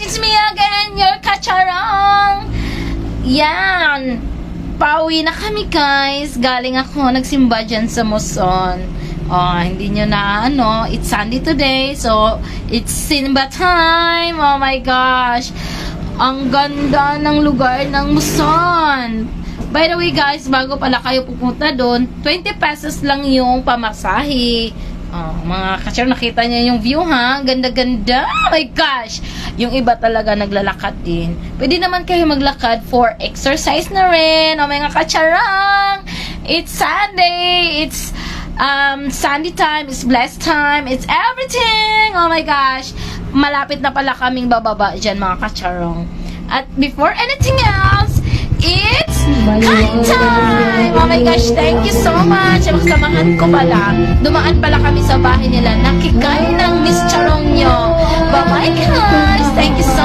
it's me again, your kacharong. Yan. Pauwi na kami, guys. Galing ako, nagsimba dyan sa Muson. Oh, hindi nyo na, it's Sunday today, so it's Simba time. Oh my gosh. Ang ganda ng lugar ng Muson. By the way, guys, bago pala kayo pupunta doon, 20 pesos lang yung pamasahe. Oh, mga kachar, nakita niyo yung view, ha? Ganda-ganda. Oh my gosh. Yung iba talaga naglalakad din. Pwede naman kayo maglakad for exercise na rin. Oh, mga kacharang. It's Sunday. It's Sunday time. It's blessed time. It's everything. Oh my gosh. Malapit na pala kaming bababa dyan, mga kacharong. At before anything else, it's kain time! Oh my gosh, thank you so much. Magsamahan ko pala. Dumaan pala kami sa bahay nila. Nakikain ng Miss Charong nyo. Bye-bye guys. Thank you so